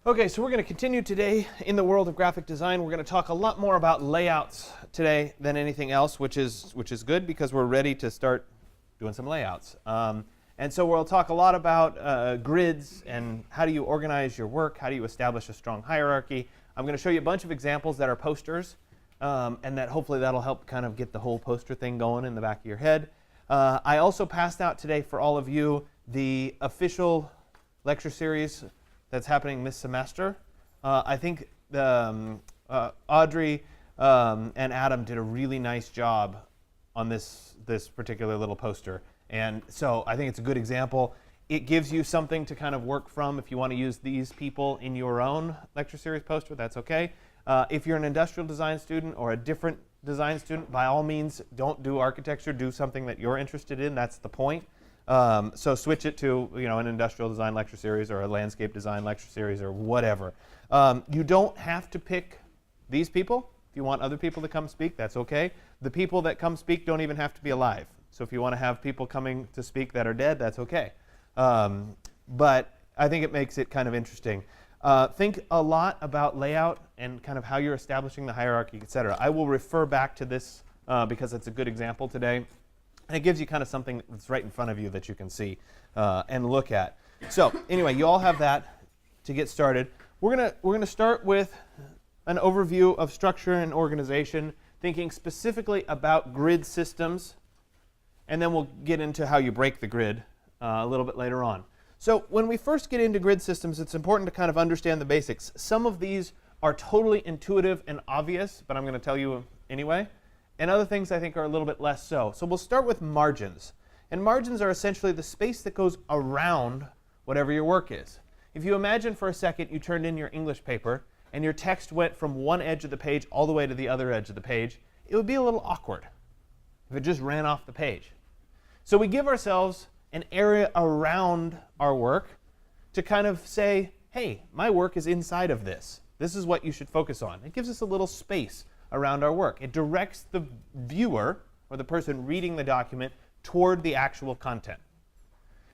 Okay, so we're going to continue today in the world of graphic design. We're going to talk a lot more about layouts today than anything else, which is good because we're ready to start doing some layouts. And so we'll talk a lot about grids and how do you organize your work, how do you establish a strong hierarchy. I'm going to show you a bunch of examples that are posters, and that hopefully that'll help kind of get the whole poster thing going in the back of your head. I also passed out today for all of you the official lecture series that's happening this semester. I think Audrey and Adam did a really nice job on this particular little poster. And so I think it's a good example. It gives you something to kind of work from if you want to use these people in your own lecture series poster, that's okay. If you're an industrial design student or a different design student, by all means, don't do architecture, do something that you're interested in, that's the point. So switch it to an industrial design lecture series or a landscape design lecture series or whatever. You don't have to pick these people. If you want other people to come speak, that's okay. The people that come speak don't even have to be alive. So if you want to have people coming to speak that are dead, that's okay. But I think it makes it kind of interesting. Think a lot about layout and kind of how you're establishing the hierarchy, etc. I will refer back to this because it's a good example today. And it gives you kind of something that's right in front of you that you can see and look at. So anyway, you all have that to get started. We're gonna start with an overview of structure and organization, thinking specifically about grid systems, and then we'll get into how you break the grid a little bit later on. So when we first get into grid systems, it's important to kind of understand the basics. Some of these are totally intuitive and obvious, but I'm going to tell you anyway. And other things I think are a little bit less so. So we'll start with margins. And margins are essentially the space that goes around whatever your work is. If you imagine for a second you turned in your English paper and your text went from one edge of the page all the way to the other edge of the page, it would be a little awkward if it just ran off the page. So we give ourselves an area around our work to kind of say, hey, my work is inside of this. This is what you should focus on. It gives us a little space around our work. It directs the viewer, or the person reading the document, toward the actual content.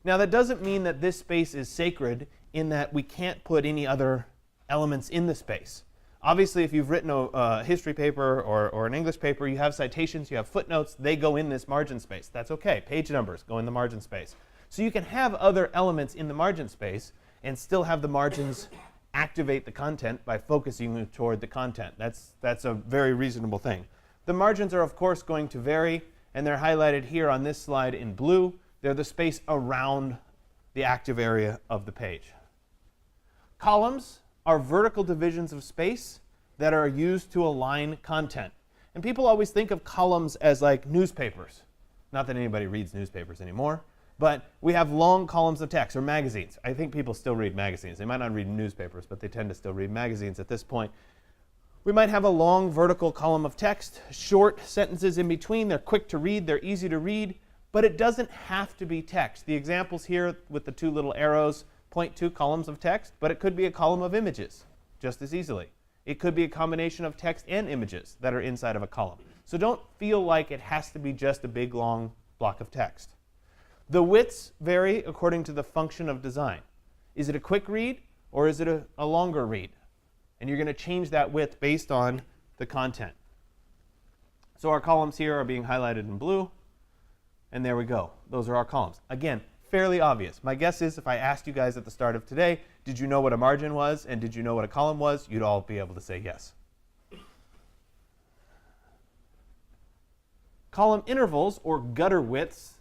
Now that doesn't mean that this space is sacred in that we can't put any other elements in the space. Obviously, if you've written a history paper or an English paper, you have citations, you have footnotes, they go in this margin space. That's okay. Page numbers go in the margin space. So you can have other elements in the margin space and still have the margins activate the content by focusing toward the content. That's a very reasonable thing. The margins are, of course, going to vary, and they're highlighted here on this slide in blue. They're the space around the active area of the page. Columns are vertical divisions of space that are used to align content. And people always think of columns as like newspapers. Not that anybody reads newspapers anymore. But we have long columns of text, or magazines. I think people still read magazines. They might not read newspapers, but they tend to still read magazines at this point. We might have a long vertical column of text, short sentences in between. They're quick to read. They're easy to read. But it doesn't have to be text. The examples here with the two little arrows point to columns of text, but it could be a column of images just as easily. It could be a combination of text and images that are inside of a column. So don't feel like it has to be just a big, long block of text. The widths vary according to the function of design. Is it a quick read or is it a longer read? And you're going to change that width based on the content. So our columns here are being highlighted in blue. And there we go. Those are our columns. Again, fairly obvious. My guess is if I asked you guys at the start of today, did you know what a margin was and did you know what a column was, you'd all be able to say yes. Column intervals, or gutter widths,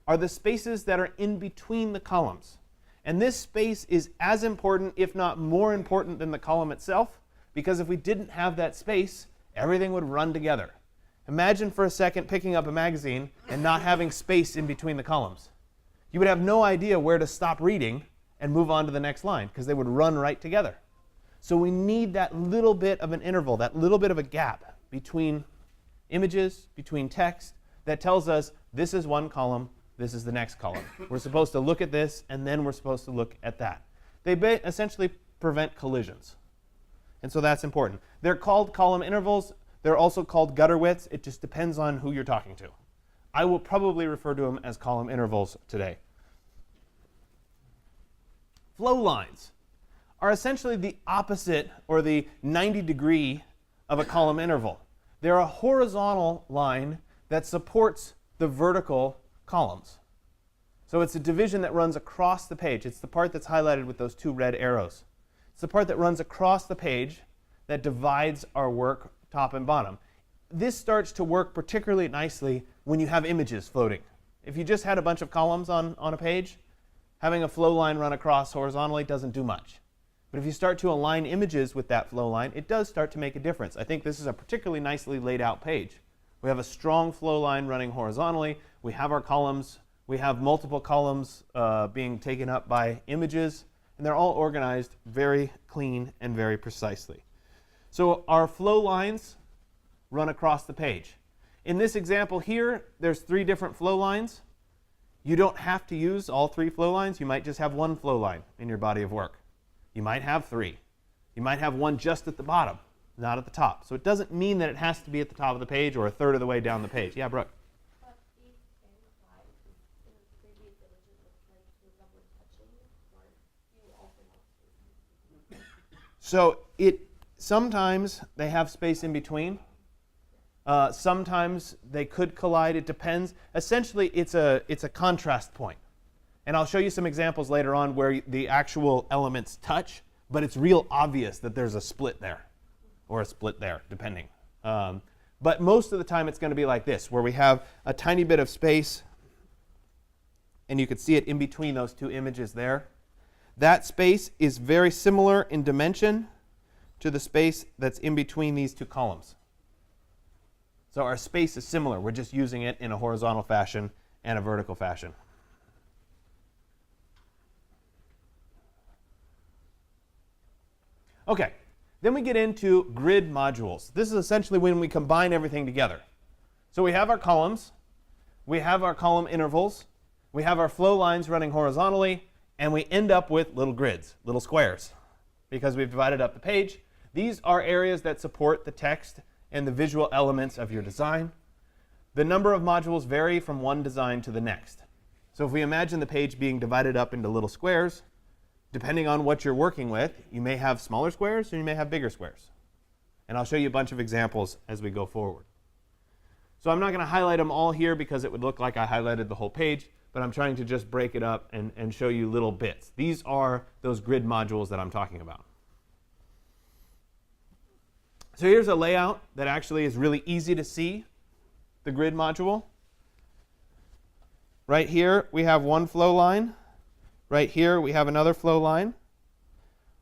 are the spaces that are in between the columns. And this space is as important, if not more important, than the column itself, because if we didn't have that space, everything would run together. Imagine for a second picking up a magazine and not having space in between the columns. You would have no idea where to stop reading and move on to the next line, because they would run right together. So we need that little bit of an interval, that little bit of a gap between images, between text, that tells us this is one column, this is the next column. We're supposed to look at this, and then we're supposed to look at that. They essentially prevent collisions. And so that's important. They're called column intervals. They're also called gutter widths. It just depends on who you're talking to. I will probably refer to them as column intervals today. Flow lines are essentially the opposite, or the 90-degree of a column interval. They're a horizontal line that supports the vertical columns. So it's a division that runs across the page. It's the part that's highlighted with those two red arrows. It's the part that runs across the page that divides our work top and bottom. This starts to work particularly nicely when you have images floating. If you just had a bunch of columns on a page, having a flow line run across horizontally doesn't do much. But if you start to align images with that flow line, it does start to make a difference. I think this is a particularly nicely laid out page. We have a strong flow line running horizontally. We have our columns. We have multiple columns being taken up by images. And they're all organized very clean and very precisely. So our flow lines run across the page. In this example here, there's 3 different flow lines. You don't have to use all 3 flow lines. You might just have 1 flow line in your body of work. You might have 3. You might have 1 just at the bottom, not at the top. So it doesn't mean that it has to be at the top of the page or a third of the way down the page. Yeah, Brooke? But these inside, in the previous images, looks like the double touching, or you also have space. So sometimes they have space in between. Sometimes they could collide. It depends. Essentially, it's a contrast point. And I'll show you some examples later on where the actual elements touch, but it's real obvious that there's a split there, or a split there, depending. But most of the time it's going to be like this, where we have a tiny bit of space, and you can see it in between those 2 images there. That space is very similar in dimension to the space that's in between these 2 columns. So our space is similar. We're just using it in a horizontal fashion and a vertical fashion. Okay, then we get into grid modules. This is essentially when we combine everything together. So we have our columns, we have our column intervals, we have our flow lines running horizontally, and we end up with little grids, little squares, because we've divided up the page. These are areas that support the text and the visual elements of your design. The number of modules vary from one design to the next. So if we imagine the page being divided up into little squares, depending on what you're working with, you may have smaller squares or you may have bigger squares. And I'll show you a bunch of examples as we go forward. So I'm not going to highlight them all here because it would look like I highlighted the whole page, but I'm trying to just break it up and show you little bits. These are those grid modules that I'm talking about. So here's a layout that actually is really easy to see, the grid module. Right here we have one flow line. Right here we have another flow line.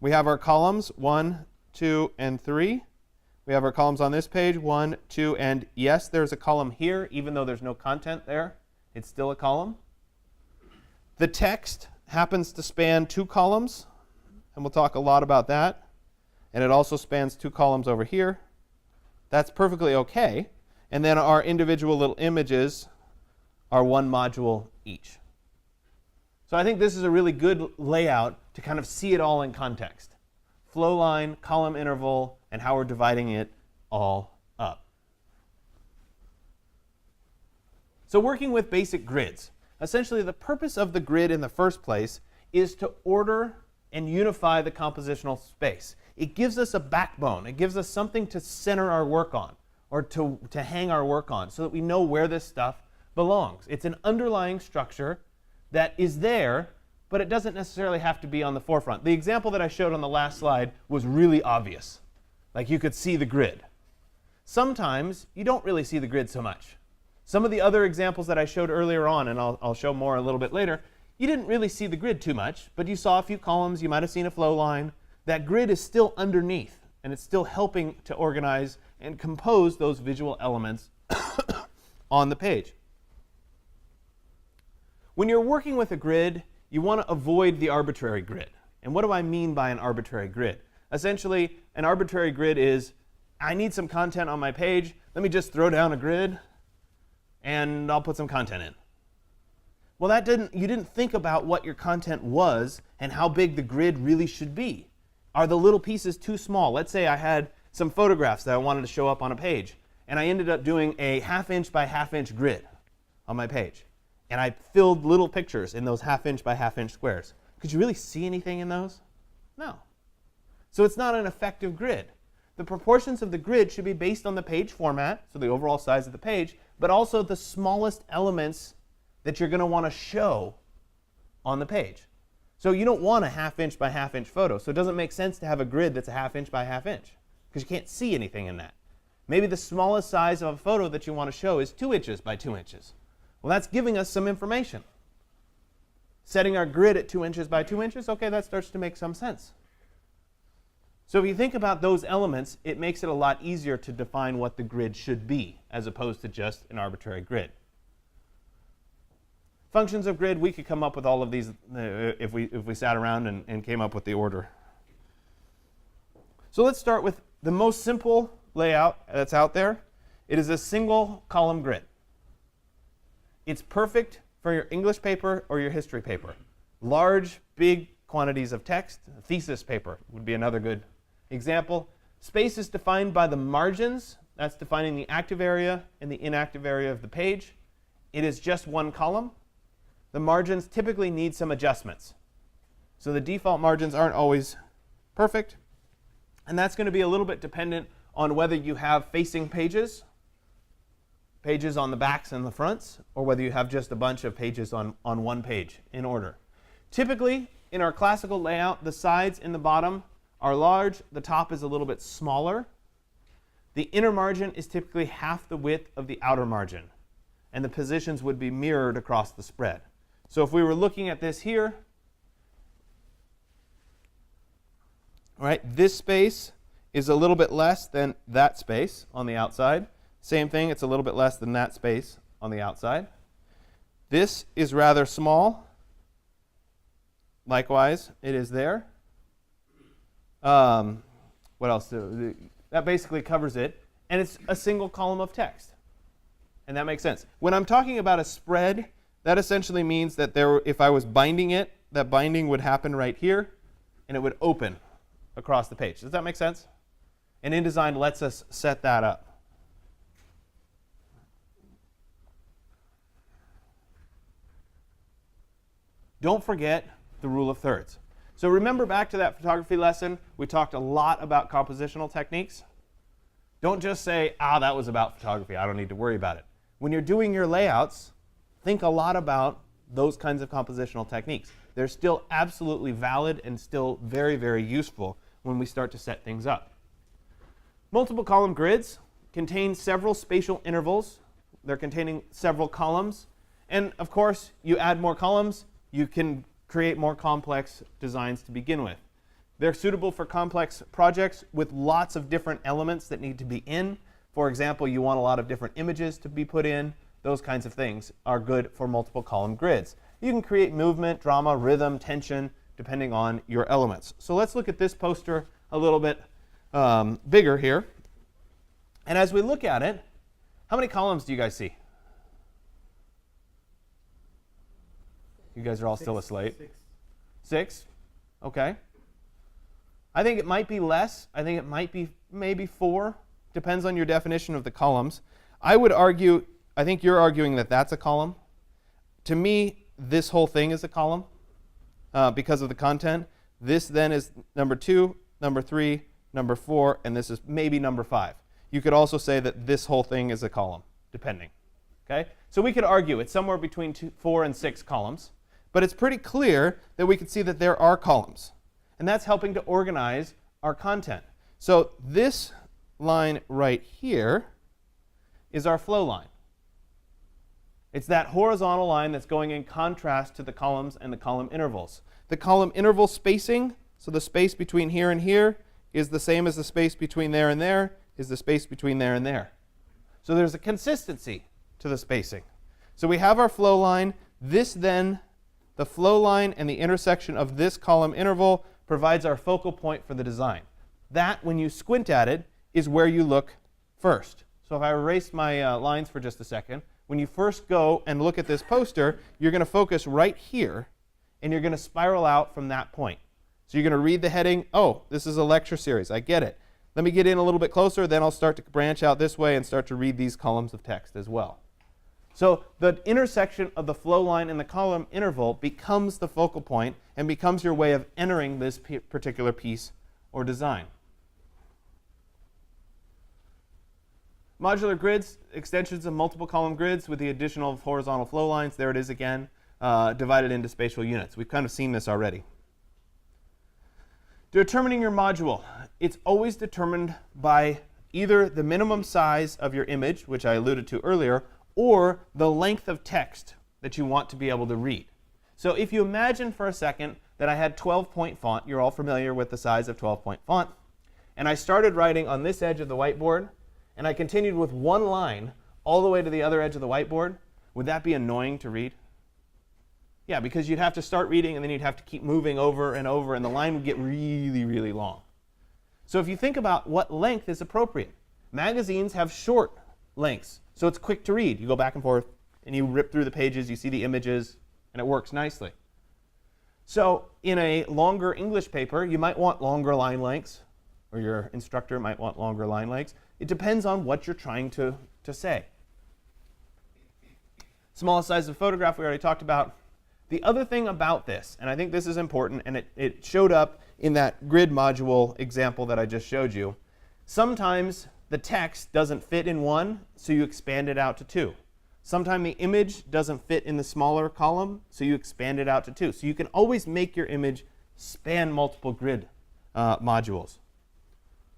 We have our columns 1, 2, and 3. We have our columns on this page 1, 2, and yes, there's a column here even though there's no content there. It's still a column. The text happens to span 2 columns, and we'll talk a lot about that. And it also spans 2 columns over here. That's perfectly okay. And then our individual little images are 1 module each. So I think this is a really good layout to kind of see it all in context. Flow line, column interval, and how we're dividing it all up. So working with basic grids. Essentially, the purpose of the grid in the first place is to order and unify the compositional space. It gives us a backbone. It gives us something to center our work on, or to hang our work on, so that we know where this stuff belongs. It's an underlying structure that is there, but it doesn't necessarily have to be on the forefront. The example that I showed on the last slide was really obvious. Like you could see the grid. Sometimes you don't really see the grid so much. Some of the other examples that I showed earlier on, and I'll show more a little bit later, you didn't really see the grid too much, but you saw a few columns, you might have seen a flow line. That grid is still underneath, and it's still helping to organize and compose those visual elements on the page. When you're working with a grid, you want to avoid the arbitrary grid. And what do I mean by an arbitrary grid? Essentially, an arbitrary grid is, I need some content on my page, let me just throw down a grid, and I'll put some content in. Well, you didn't think about what your content was and how big the grid really should be. Are the little pieces too small? Let's say I had some photographs that I wanted to show up on a page, and I ended up doing a 1/2 inch by 1/2 inch grid on my page. And I filled little pictures in those 1/2 inch by 1/2 inch squares. Could you really see anything in those? No. So it's not an effective grid. The proportions of the grid should be based on the page format, so the overall size of the page, but also the smallest elements that you're going to want to show on the page. So you don't want a ½ inch by ½ inch photo, so it doesn't make sense to have a grid that's a ½ inch by ½ inch, because you can't see anything in that. Maybe the smallest size of a photo that you want to show is 2 inches by 2 inches. Well, that's giving us some information. Setting our grid at 2 inches by 2 inches, okay, that starts to make some sense. So if you think about those elements, it makes it a lot easier to define what the grid should be, as opposed to just an arbitrary grid. Functions of grid, we could come up with all of these if we sat around and came up with the order. So let's start with the most simple layout that's out there. It is a single column grid. It's perfect for your English paper or your history paper. Large, big quantities of text. A thesis paper would be another good example. Space is defined by the margins. That's defining the active area and the inactive area of the page. It is just one column. The margins typically need some adjustments. So the default margins aren't always perfect. And that's going to be a little bit dependent on whether you have facing pages, pages on the backs and the fronts, or whether you have just a bunch of pages on one page in order. Typically, in our classical layout, the sides in the bottom are large. The top is a little bit smaller. The inner margin is typically half the width of the outer margin. And the positions would be mirrored across the spread. So if we were looking at this here, all right, this space is a little bit less than that space on the outside. Same thing, it's a little bit less than that space on the outside. This is rather small. Likewise, it is there. What else? That basically covers it. And it's a single column of text. And that makes sense. When I'm talking about a spread, that essentially means that if I was binding it, that binding would happen right here, and it would open across the page. Does that make sense? And InDesign lets us set that up. Don't forget the rule of thirds. So remember back to that photography lesson, we talked a lot about compositional techniques. Don't just say, that was about photography, I don't need to worry about it. When you're doing your layouts, think a lot about those kinds of compositional techniques. They're still absolutely valid and still very, very useful when we start to set things up. Multiple column grids contain several spatial intervals. They're containing several columns. And of course, you add more columns, you can create more complex designs to begin with. They're suitable for complex projects with lots of different elements that need to be in. For example, you want a lot of different images to be put in. Those kinds of things are good for multiple column grids. You can create movement, drama, rhythm, tension, depending on your elements. So let's look at this poster a little bit bigger here. And as we look at it, how many columns do you guys see? You guys are all still asleep. 6? Okay. I think it might be less. I think it might be maybe 4. Depends on your definition of the columns. I would argue, I think you're arguing that that's a column. To me, this whole thing is a column because of the content. This then is number 2, number 3, number 4, and this is maybe number 5. You could also say that this whole thing is a column, depending. Okay? So we could argue it's somewhere between 4 and 6 columns. But it's pretty clear that we can see that there are columns. And that's helping to organize our content. So this line right here is our flow line. It's that horizontal line that's going in contrast to the columns and the column intervals. The column interval spacing, so the space between here and here, is the same as the space between there and there, is the space between there and there. So there's a consistency to the spacing. So we have our flow line. This then, the flow line and the intersection of this column interval provides our focal point for the design. That, when you squint at it, is where you look first. So if I erase my lines for just a second, when you first go and look at this poster, you're going to focus right here, and you're going to spiral out from that point. So you're going to read the heading, oh, this is a lecture series, I get it. Let me get in a little bit closer, then I'll start to branch out this way and start to read these columns of text as well. So the intersection of the flow line and the column interval becomes the focal point and becomes your way of entering this particular piece or design. Modular grids, extensions of multiple column grids with the addition of horizontal flow lines. There it is again, divided into spatial units. We've kind of seen this already. Determining your module. It's always determined by either the minimum size of your image, which I alluded to earlier, or the length of text that you want to be able to read. So if you imagine for a second that I had 12-point font, you're all familiar with the size of 12-point font, and I started writing on this edge of the whiteboard, and I continued with one line all the way to the other edge of the whiteboard, would that be annoying to read? Yeah, because you'd have to start reading, and then you'd have to keep moving over and over, and the line would get really, really long. So if you think about what length is appropriate, magazines have short lengths, so it's quick to read. You go back and forth, and you rip through the pages, you see the images, and it works nicely. So in a longer English paper, you might want longer line lengths, or your instructor might want longer line lengths. It depends on what you're trying to say. Smallest size of photograph we already talked about. The other thing about this, and I think this is important, and it showed up in that grid module example that I just showed you, sometimes the text doesn't fit in one, so you expand it out to two. Sometimes the image doesn't fit in the smaller column, so you expand it out to two. So you can always make your image span multiple grid modules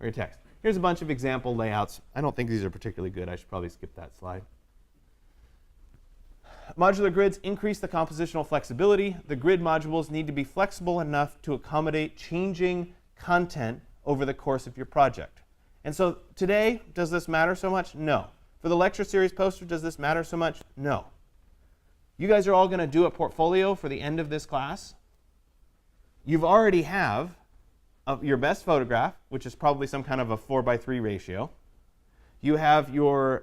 or your text. Here's a bunch of example layouts. I don't think these are particularly good. I should probably skip that slide. Modular grids increase the compositional flexibility. The grid modules need to be flexible enough to accommodate changing content over the course of your project. And so today, does this matter so much? No. For the lecture series poster, does this matter so much? No. You guys are all going to do a portfolio for the end of this class. You've already have your best photograph, which is probably some kind of a 4:3 ratio. You have your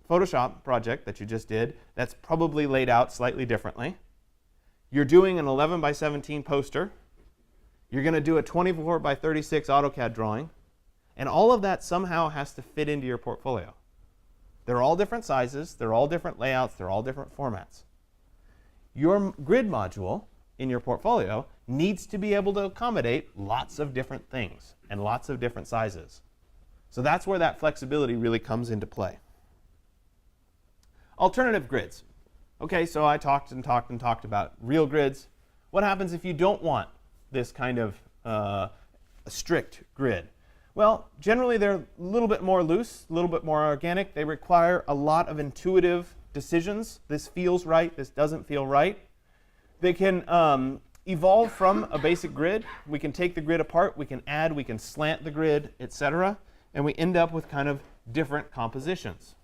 Photoshop project that you just did that's probably laid out slightly differently. You're doing an 11:17 poster. You're going to do a 24:36 AutoCAD drawing. And all of that somehow has to fit into your portfolio. They're all different sizes. They're all different layouts. They're all different formats. Your grid module in your portfolio needs to be able to accommodate lots of different things and lots of different sizes. So that's where that flexibility really comes into play. Alternative grids. Okay, so I talked about real grids. What happens if you don't want this kind of a strict grid? Well, generally they're a little bit more loose, a little bit more organic. They require a lot of intuitive decisions. This feels right, this doesn't feel right. They can evolve from a basic grid. We can take the grid apart, we can add, we can slant the grid, etc. And we end up with kind of different compositions.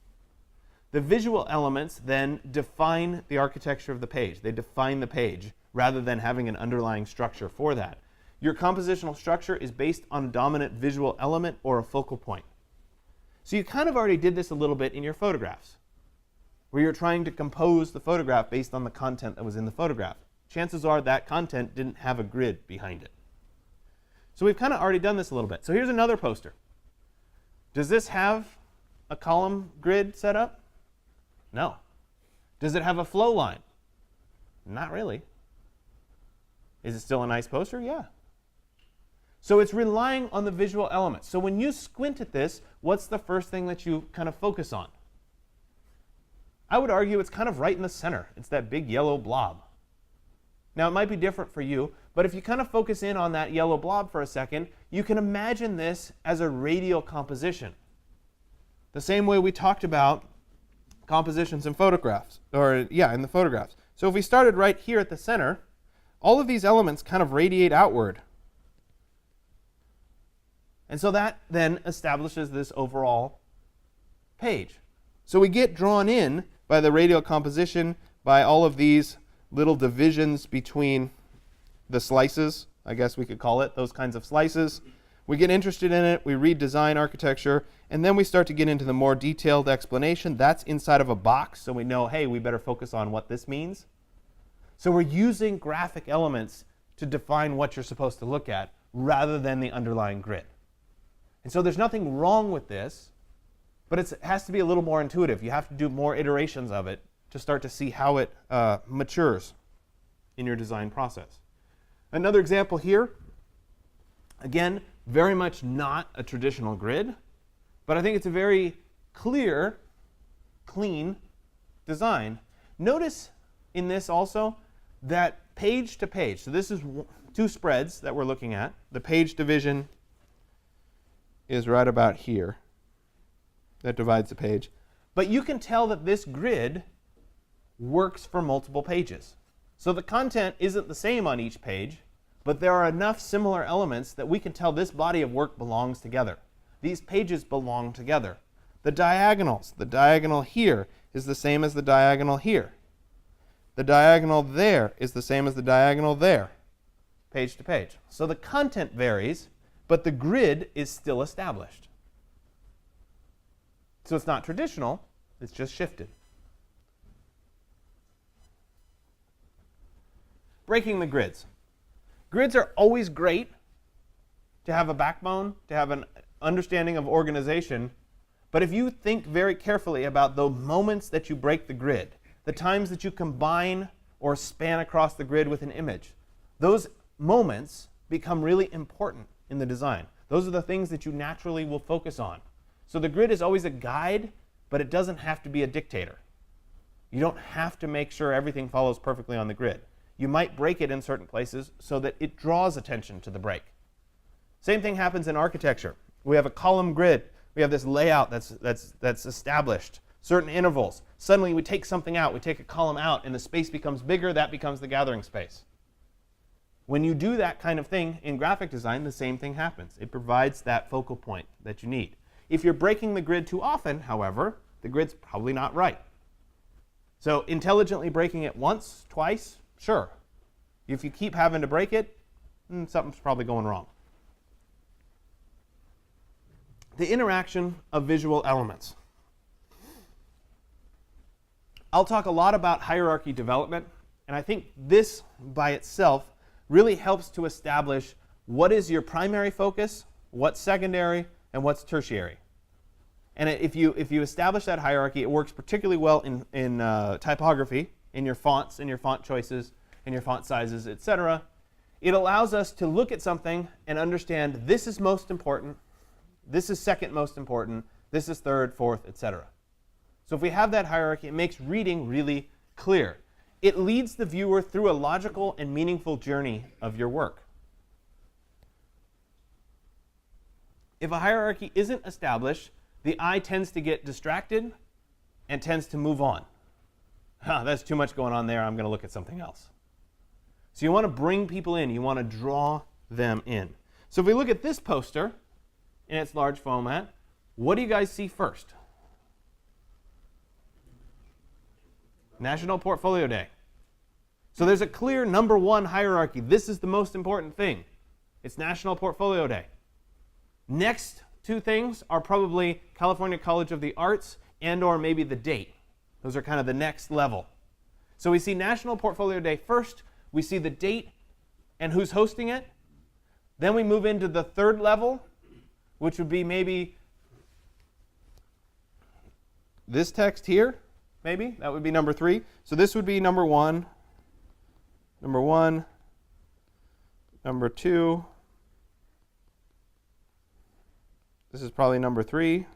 The visual elements then define the architecture of the page. They define the page rather than having an underlying structure for that. Your compositional structure is based on a dominant visual element or a focal point. So you kind of already did this a little bit in your photographs, where you're trying to compose the photograph based on the content that was in the photograph. Chances are that content didn't have a grid behind it. So we've kind of already done this a little bit. So here's another poster. Does this have a column grid set up? No. Does it have a flow line? Not really. Is it still a nice poster? Yeah. So it's relying on the visual elements. So when you squint at this, what's the first thing that you kind of focus on? I would argue it's kind of right in the center. It's that big yellow blob. Now, it might be different for you, but if you kind of focus in on that yellow blob for a second, you can imagine this as a radial composition. The same way we talked about compositions in photographs, in the photographs. So if we started right here at the center, all of these elements kind of radiate outward. And so that then establishes this overall page. So we get drawn in by the radial composition, by all of these little divisions between the slices, I guess we could call it, those kinds of slices. We get interested in it, we read design architecture, and then we start to get into the more detailed explanation. That's inside of a box, so we know, hey, we better focus on what this means. So we're using graphic elements to define what you're supposed to look at rather than the underlying grid. And so there's nothing wrong with this, but it has to be a little more intuitive. You have to do more iterations of it to start to see how it matures in your design process. Another example here, Again, very much not a traditional grid, but I think it's a very clear, clean design. Notice in this also that page to page, so this is two spreads that we're looking at. The page division is right about here. That divides the page. But you can tell that this grid works for multiple pages. So the content isn't the same on each page, but there are enough similar elements that we can tell this body of work belongs together. These pages belong together. The diagonals, the diagonal here is the same as the diagonal here. The diagonal there is the same as the diagonal there, page to page. So the content varies, but the grid is still established. So it's not traditional, it's just shifted. Breaking the grids. Grids are always great to have a backbone, to have an understanding of organization. But if you think very carefully about the moments that you break the grid, the times that you combine or span across the grid with an image, those moments become really important in the design. Those are the things that you naturally will focus on. So the grid is always a guide, but it doesn't have to be a dictator. You don't have to make sure everything follows perfectly on the grid. You might break it in certain places so that it draws attention to the break. Same thing happens in architecture. We have a column grid. We have this layout that's established, certain intervals. Suddenly we take something out, we take a column out, and the space becomes bigger, that becomes the gathering space. When you do that kind of thing in graphic design, the same thing happens. It provides that focal point that you need. If you're breaking the grid too often, however, the grid's probably not right. So intelligently breaking it once, twice, sure. If you keep having to break it, something's probably going wrong. The interaction of visual elements. I'll talk a lot about hierarchy development, and I think this by itself really helps to establish what is your primary focus, what's secondary, and what's tertiary. And if you establish that hierarchy, it works particularly well in typography, in your fonts, in your font choices, in your font sizes, etc. It allows us to look at something and understand this is most important, this is second most important, this is third, fourth, etc. So if we have that hierarchy, it makes reading really clear. It leads the viewer through a logical and meaningful journey of your work. If a hierarchy isn't established, the eye tends to get distracted and tends to move on. That's too much going on there, I'm going to look at something else. So you want to bring people in, you want to draw them in. So if we look at this poster in its large format, what do you guys see first? National Portfolio Day. So there's a clear number one hierarchy. This is the most important thing. It's National Portfolio Day. Next two things are probably California College of the Arts and or maybe the date. Those are kind of the next level. So we see National Portfolio Day first. We see the date and who's hosting it. Then we move into the third level, which would be maybe this text here. Maybe that would be number 3. So this would be number 1, number 2. This is probably number 3.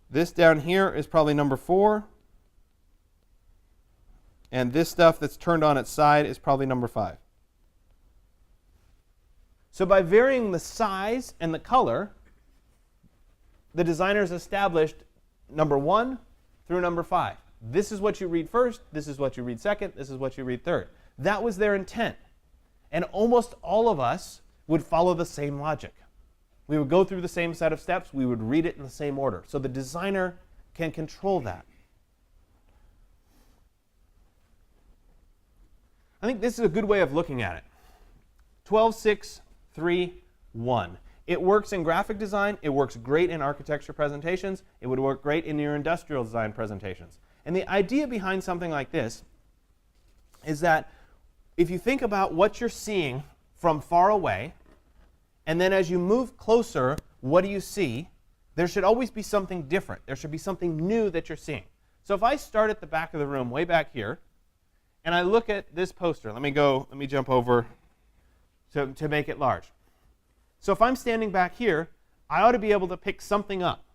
This down here is probably number 4. And this stuff that's turned on its side is probably number 5. So by varying the size and the color, the designers established number 1 through number 5. This is what you read first, this is what you read second, this is what you read third. That was their intent. And almost all of us would follow the same logic. We would go through the same set of steps, we would read it in the same order. So the designer can control that. I think this is a good way of looking at it. 12, 6, 3, 1. It works in graphic design. It works great in architecture presentations. It would work great in your industrial design presentations. And the idea behind something like this is that if you think about what you're seeing from far away, and then as you move closer, what do you see? There should always be something different. There should be something new that you're seeing. So if I start at the back of the room, way back here, and I look at this poster, let me jump over to make it large. So if I'm standing back here, I ought to be able to pick something up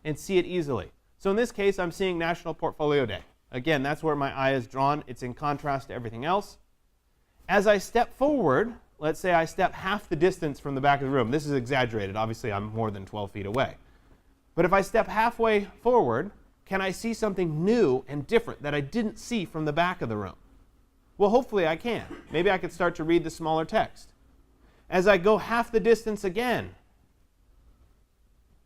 and see it easily. So in this case, I'm seeing National Portfolio Day. Again, that's where my eye is drawn. It's in contrast to everything else. As I step forward, let's say I step half the distance from the back of the room. This is exaggerated. Obviously, I'm more than 12 feet away. But if I step halfway forward, can I see something new and different that I didn't see from the back of the room? Well, hopefully I can. Maybe I could start to read the smaller text. As I go half the distance again,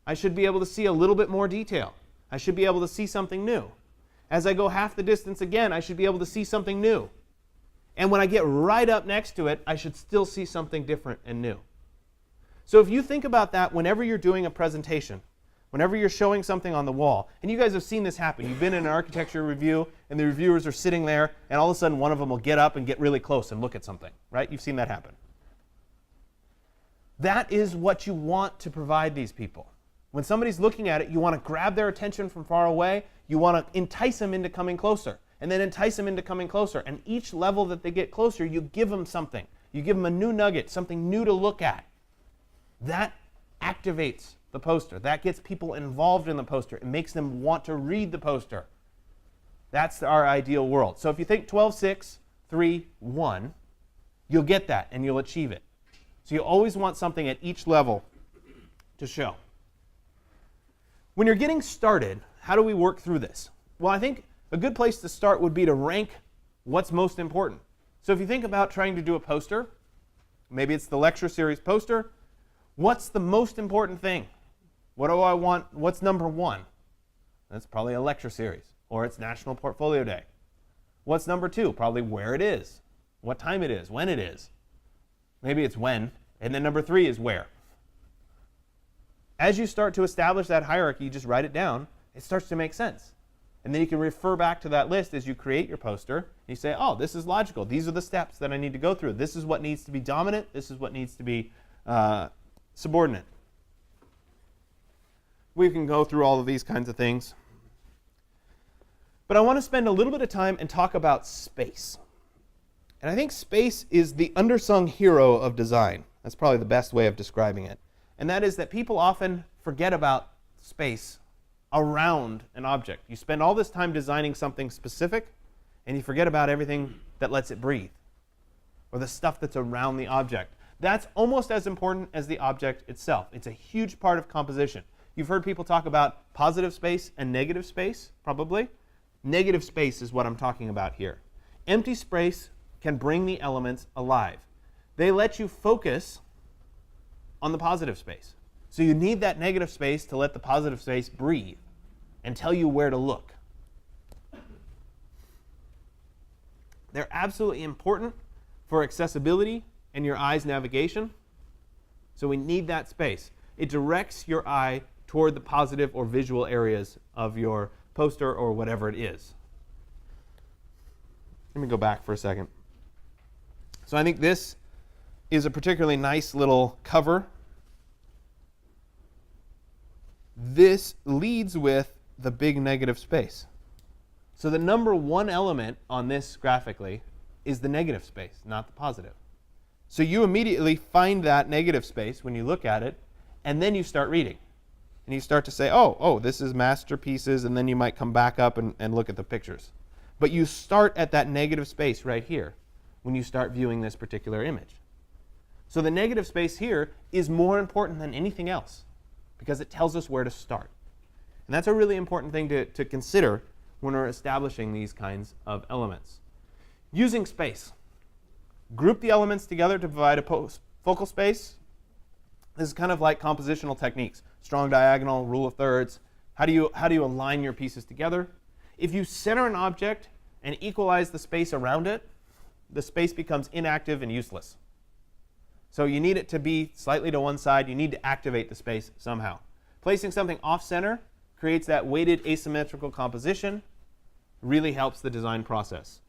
I should be able to see a little bit more detail. I should be able to see something new. As I go half the distance again, I should be able to see something new. And when I get right up next to it, I should still see something different and new. So if you think about that whenever you're doing a presentation, whenever you're showing something on the wall, and you guys have seen this happen. You've been in an architecture review, and the reviewers are sitting there, and all of a sudden one of them will get up and get really close and look at something, right? You've seen that happen. That is what you want to provide these people. When somebody's looking at it, you want to grab their attention from far away. You want to entice them into coming closer, and then entice them into coming closer. And each level that they get closer, you give them something. You give them a new nugget, something new to look at. That activates the poster. That gets people involved in the poster. It makes them want to read the poster. That's our ideal world. So if you think 12, 6, 3, 1, you'll get that and you'll achieve it. So you always want something at each level to show. When you're getting started, how do we work through this? Well, I think a good place to start would be to rank what's most important. So if you think about trying to do a poster, maybe it's the lecture series poster, what's the most important thing? What do I want? What's number one? That's probably a lecture series, or it's National Portfolio Day. What's number two? Probably where it is, what time it is, when it is. Maybe it's when, and then number three is where. As you start to establish that hierarchy, you just write it down, it starts to make sense. And then you can refer back to that list as you create your poster. And you say, oh, this is logical. These are the steps that I need to go through. This is what needs to be dominant. This is what needs to be subordinate. We can go through all of these kinds of things. But I want to spend a little bit of time and talk about space. And I think space is the undersung hero of design. That's probably the best way of describing it. And that is that people often forget about space around an object. You spend all this time designing something specific, and you forget about everything that lets it breathe, or the stuff that's around the object. That's almost as important as the object itself. It's a huge part of composition. You've heard people talk about positive space and negative space, probably. Negative space is what I'm talking about here. Empty space can bring the elements alive. They let you focus on the positive space. So you need that negative space to let the positive space breathe and tell you where to look. They're absolutely important for accessibility and your eye's navigation. So we need that space. It directs your eye toward the positive or visual areas of your poster or whatever it is. Let me go back for a second. So I think this is a particularly nice little cover. This leads with the big negative space. So the number one element on this graphically is the negative space, not the positive. So you immediately find that negative space when you look at it, and then you start reading. And you start to say, oh, this is masterpieces, and then you might come back up and look at the pictures. But you start at that negative space right here when you start viewing this particular image. So the negative space here is more important than anything else because it tells us where to start. And that's a really important thing to consider when we're establishing these kinds of elements. Using space. Group the elements together to provide a focal space. This is kind of like compositional techniques. Strong diagonal, rule of thirds. How do you align your pieces together? If you center an object and equalize the space around it, the space becomes inactive and useless. So you need it to be slightly to one side. You need to activate the space somehow. Placing something off-center creates that weighted asymmetrical composition. Really helps the design process.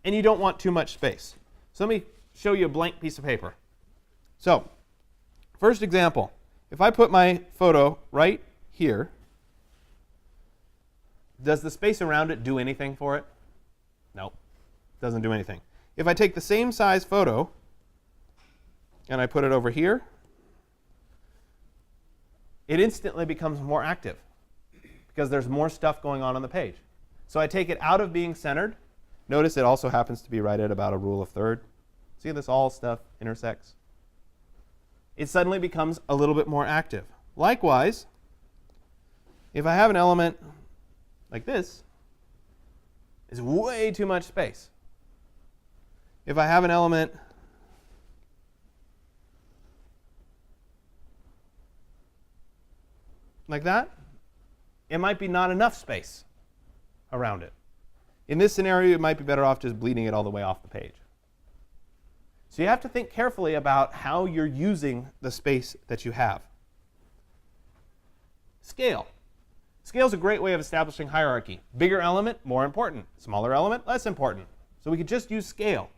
And you don't want too much space. So let me show you a blank piece of paper. So first example, if I put my photo right here, does the space around it do anything for it? No, doesn't do anything. If I take the same size photo and I put it over here, it instantly becomes more active because there's more stuff going on the page. So I take it out of being centered. Notice it also happens to be right at about a rule of third. See this all stuff intersects? It suddenly becomes a little bit more active. Likewise, if I have an element like this, it's way too much space. If I have an element like that, it might be not enough space around it. In this scenario, it might be better off just bleeding it all the way off the page. So you have to think carefully about how you're using the space that you have. Scale. Scale is a great way of establishing hierarchy. Bigger element, more important. Smaller element, less important. So we could just use scale.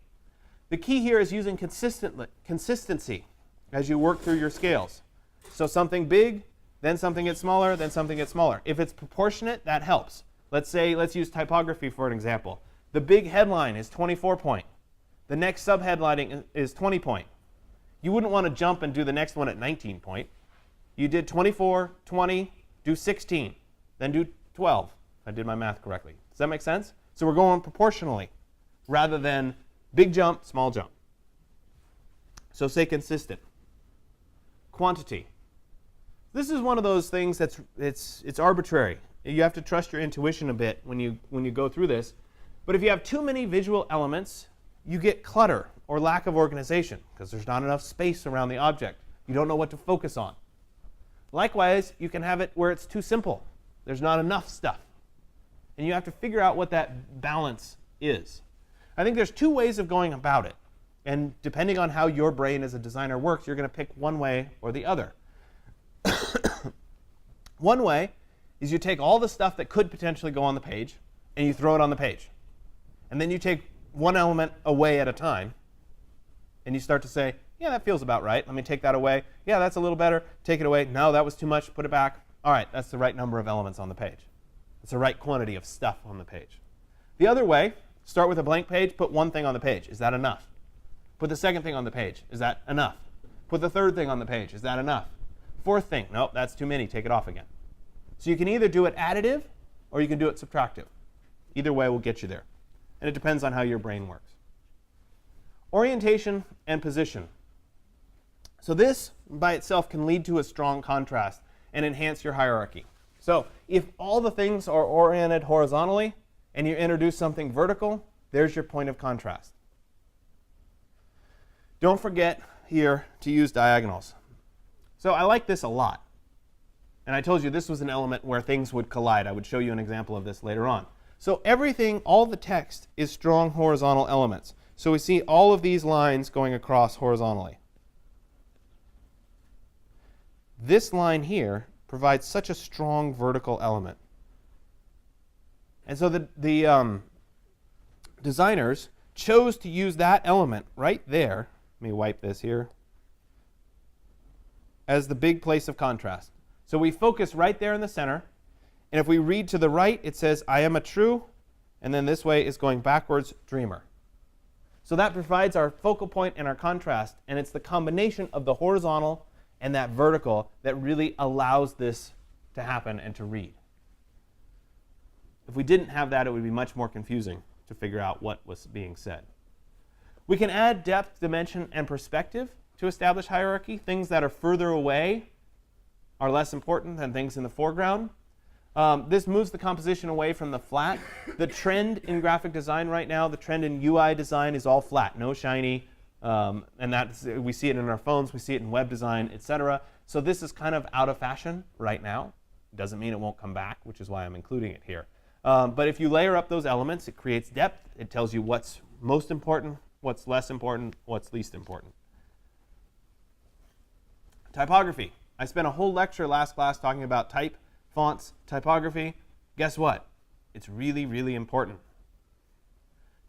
The key here is using consistency as you work through your scales. So something big, then something gets smaller, then something gets smaller. If it's proportionate, that helps. Let's use typography for an example. The big headline is 24 point. The next subheadlining is 20 point. You wouldn't want to jump and do the next one at 19 point. You did 24, 20, do 16, then do 12. If I did my math correctly. Does that make sense? So we're going proportionally rather than big jump, small jump. So stay consistent. Quantity. This is one of those things that's it's arbitrary. You have to trust your intuition a bit when you go through this. But if you have too many visual elements, you get clutter or lack of organization because there's not enough space around the object. You don't know what to focus on. Likewise, you can have it where it's too simple. There's not enough stuff. And you have to figure out what that balance is. I think there's two ways of going about it. And depending on how your brain as a designer works, you're going to pick one way or the other. One way is you take all the stuff that could potentially go on the page and you throw it on the page. And then you take one element away at a time and you start to say, yeah, that feels about right. Let me take that away. Yeah, that's a little better. Take it away. No, that was too much. Put it back. All right, that's the right number of elements on the page. It's the right quantity of stuff on the page. The other way, start with a blank page, put one thing on the page. Is that enough? Put the second thing on the page. Is that enough? Put the third thing on the page. Is that enough? Fourth thing. Nope, that's too many. Take it off again. So you can either do it additive or you can do it subtractive. Either way will get you there. And it depends on how your brain works. Orientation and position. So this by itself can lead to a strong contrast and enhance your hierarchy. So if all the things are oriented horizontally and you introduce something vertical, there's your point of contrast. Don't forget here to use diagonals. So I like this a lot. And I told you this was an element where things would collide. I would show you an example of this later on. So everything, all the text is strong horizontal elements. So we see all of these lines going across horizontally. This line here provides such a strong vertical element. And so the designers chose to use that element right there. Let me wipe this here. As the big place of contrast. So we focus right there in the center. And if we read to the right, it says, I am a true. And then this way is going backwards, dreamer. So that provides our focal point and our contrast. And it's the combination of the horizontal and that vertical that really allows this to happen and to read. If we didn't have that, it would be much more confusing to figure out what was being said. We can add depth, dimension, and perspective to establish hierarchy. Things that are further away are less important than things in the foreground. This moves the composition away from the flat. The trend in graphic design right now, the trend in UI design is all flat, no shiny. And we see it in our phones, we see it in web design, etc. So this is kind of out of fashion right now. Doesn't mean it won't come back, which is why I'm including it here. But if you layer up those elements, it creates depth. It tells you what's most important, what's less important, what's least important. Typography. I spent a whole lecture last class talking about type, fonts, typography. Guess what? It's really, really important.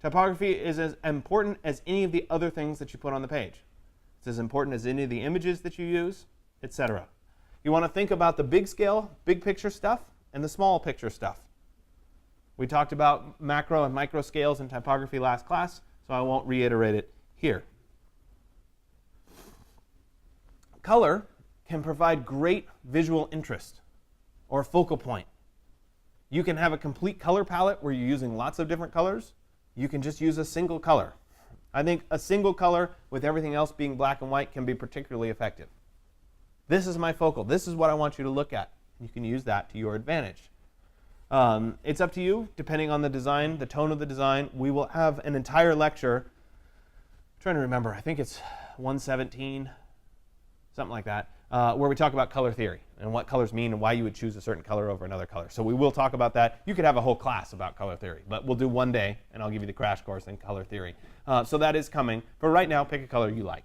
Typography is as important as any of the other things that you put on the page. It's as important as any of the images that you use, etc. You want to think about the big scale, big picture stuff, and the small picture stuff. We talked about macro and micro scales in typography last class, so I won't reiterate it here. Color can provide great visual interest or focal point. You can have a complete color palette where you're using lots of different colors. You can just use a single color. I think a single color with everything else being black and white can be particularly effective. This is my focal. This is what I want you to look at. You can use that to your advantage. It's up to you, depending on the design, the tone of the design. We will have an entire lecture. I'm trying to remember. I think it's 117, something like that, where we talk about color theory and what colors mean and why you would choose a certain color over another color. So we will talk about that. You could have a whole class about color theory, but we'll do one day, and I'll give you the crash course in color theory. So that is coming. But right now, pick a color you like.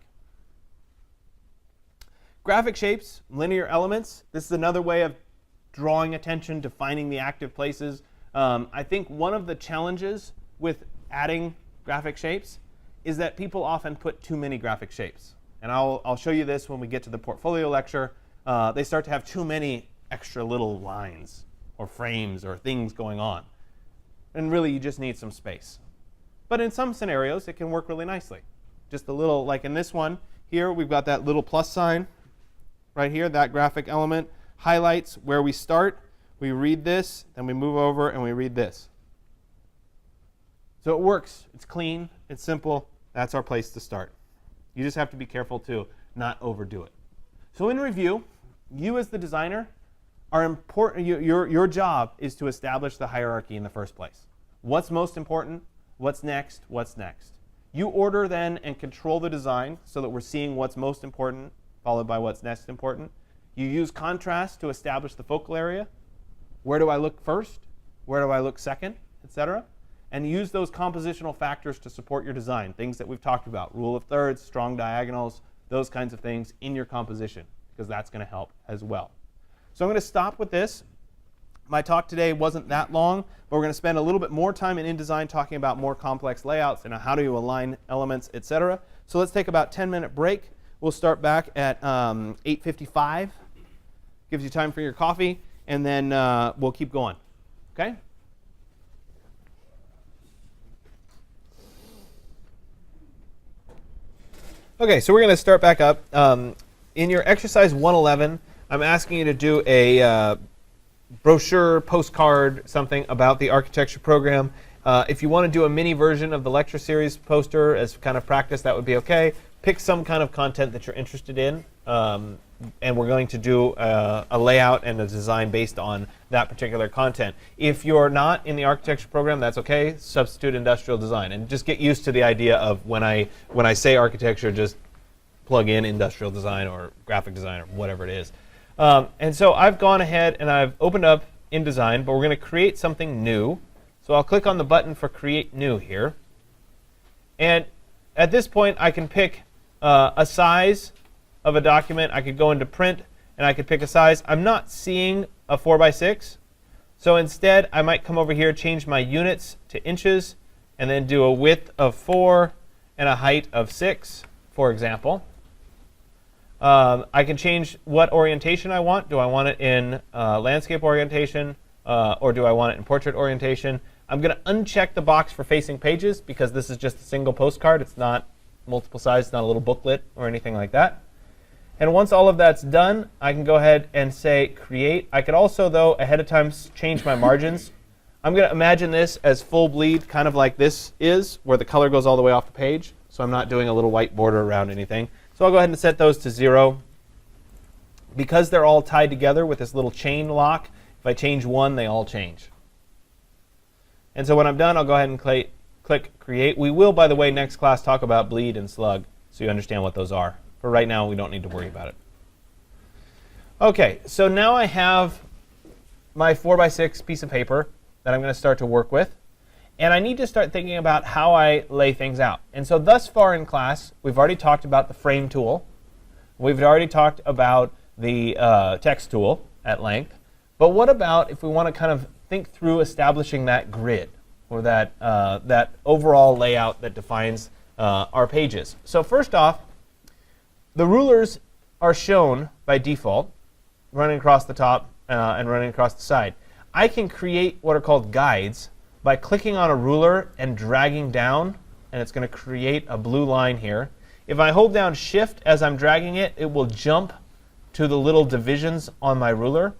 Graphic shapes, linear elements. This is another way of drawing attention, defining the active places. I think one of the challenges with adding graphic shapes is that people often put too many graphic shapes. And I'll show you this when we get to the portfolio lecture. They start to have too many extra little lines or frames or things going on. And really, you just need some space. But in some scenarios, it can work really nicely. Just a little, like in this one here, we've got that little plus sign right here, that graphic element highlights where we start. We read this, then we move over and we read this. So it works. It's clean. It's simple. That's our place to start. You just have to be careful to not overdo it. So in review, you as the designer are important. Your job is to establish the hierarchy in the first place. What's most important? What's next? What's next? You order then and control the design so that we're seeing what's most important, followed by what's next important. You use contrast to establish the focal area. Where do I look first? Where do I look second? Etc. And use those compositional factors to support your design, things that we've talked about, rule of thirds, strong diagonals, those kinds of things in your composition, because that's going to help as well. So I'm going to stop with this. My talk today wasn't that long, but we're going to spend a little bit more time in InDesign talking about more complex layouts and how do you align elements, etc. So let's take about a 10-minute break. We'll start back at 8:55. Gives you time for your coffee, and then we'll keep going. Okay? Okay, so we're going to start back up. In your exercise 111, I'm asking you to do a brochure, postcard, something about the architecture program. If you want to do a mini version of the lecture series poster as kind of practice, that would be okay. Pick some kind of content that you're interested in, and we're going to do a layout and a design based on that particular content. If you're not in the architecture program, that's okay. Substitute industrial design, and just get used to the idea of when I say architecture, just plug in industrial design or graphic design or whatever it is. And so I've gone ahead and I've opened up InDesign, but we're going to create something new. So I'll click on the button for Create New here. And at this point, I can pick a size of a document. I could go into Print, and I could pick a size. I'm not seeing a 4x6. So instead, I might come over here, change my units to inches, and then do a width of 4 and a height of 6, for example. I can change what orientation I want. Do I want it in landscape orientation, or do I want it in portrait orientation? I'm going to uncheck the box for facing pages because this is just a single postcard. It's not multiple size. It's not a little booklet or anything like that. And once all of that's done, I can go ahead and say Create. I could also, though, ahead of time change my margins. I'm going to imagine this as full bleed, kind of like this is, where the color goes all the way off the page. So I'm not doing a little white border around anything. So I'll go ahead and set those to 0. Because they're all tied together with this little chain lock, if I change one, they all change. And so when I'm done, I'll go ahead and click Create. We will, by the way, next class talk about bleed and slug, so you understand what those are. For right now, we don't need to worry about it. OK, so now I have my 4x6 piece of paper that I'm going to start to work with. And I need to start thinking about how I lay things out. And so thus far in class, we've already talked about the frame tool. We've already talked about the text tool at length. But what about if we want to kind of think through establishing that grid, or that overall layout that defines our pages? So first off, the rulers are shown by default, running across the top and running across the side. I can create what are called guides by clicking on a ruler and dragging down, and it's going to create a blue line here. If I hold down Shift as I'm dragging it, it will jump to the little divisions on my ruler,